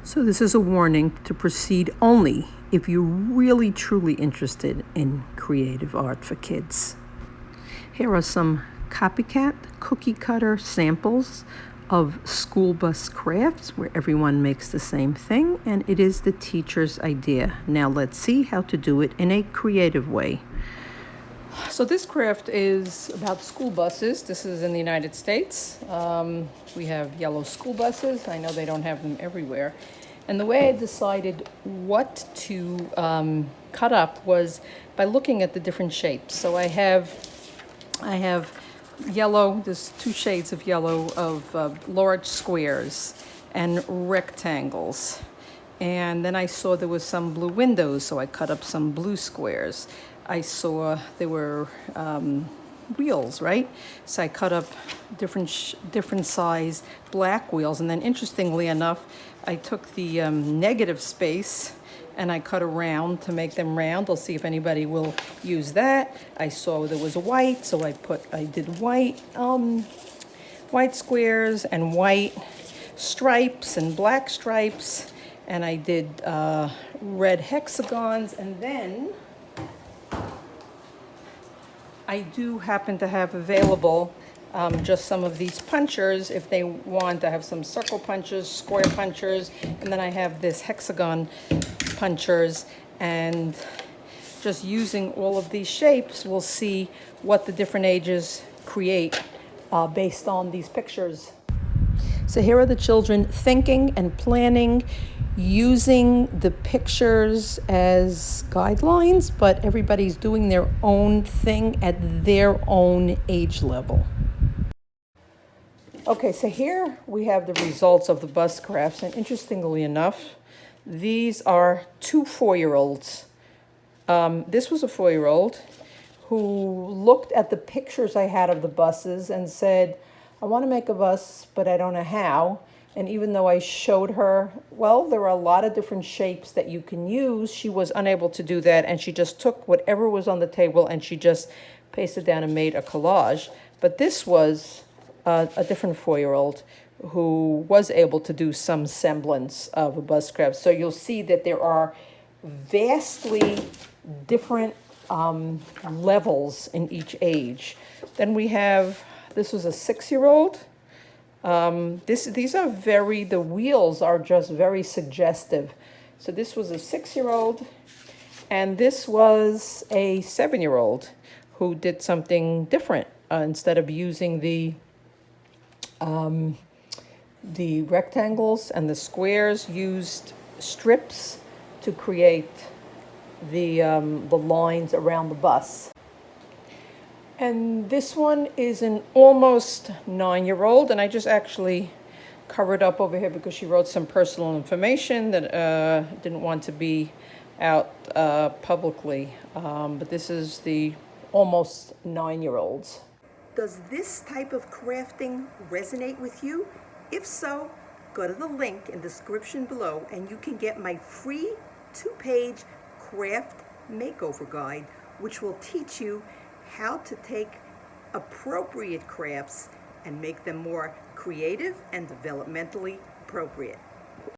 So this is a warning to proceed only if you're really truly interested in creative art for kids. Here are some copycat cookie cutter samples of school bus crafts where everyone makes the same thing, and it is the teacher's idea. Now let's see how to do it in a creative way. So this craft is about school buses. This is in the United States. We have yellow school buses. I know they don't have them everywhere. And the way I decided what to cut up was by looking at the different shapes. So I have yellow, there's two shades of yellow of large squares and rectangles. And then I saw there was some blue windows, so I cut up some blue squares. I saw there were wheels, right? So I cut up different size black wheels. And then interestingly enough, I took the negative space and I cut around to make them round. I'll see if anybody will use that. I saw there was white, so I did white squares and white stripes and black stripes, and I did red hexagons, and then I do happen to have available just some of these punchers if they want. I have some circle punchers, square punchers, and then I have this hexagon punchers, and just using all of these shapes, we'll see what the different ages create based on these pictures. So here are the children thinking and planning, using the pictures as guidelines, but everybody's doing their own thing at their own age level. Okay, so here we have the results of the bus crafts, and interestingly enough, these are two 4-year-olds. This was a 4-year-old who looked at the pictures I had of the buses and said, I want to make a bus, but I don't know how. And even though I showed her, well, there are a lot of different shapes that you can use, she was unable to do that. And she just took whatever was on the table and she just pasted down and made a collage. But this was a different 4-year-old who was able to do some semblance of a bus craft. So you'll see that there are vastly different levels in each age. Then we have, this was a 6-year-old. These are the wheels are just very suggestive. So this was a 6-year-old, and this was a 7-year-old who did something different. Instead of using the rectangles and the squares, used strips to create the lines around the bus. And this one is an almost 9-year-old, and I just actually covered up over here because she wrote some personal information that didn't want to be out publicly. But this is the almost 9-year-olds. Does this type of crafting resonate with you? If so, go to the link in the description below and you can get my free 2-page craft makeover guide, which will teach you how to take appropriate crafts and make them more creative and developmentally appropriate.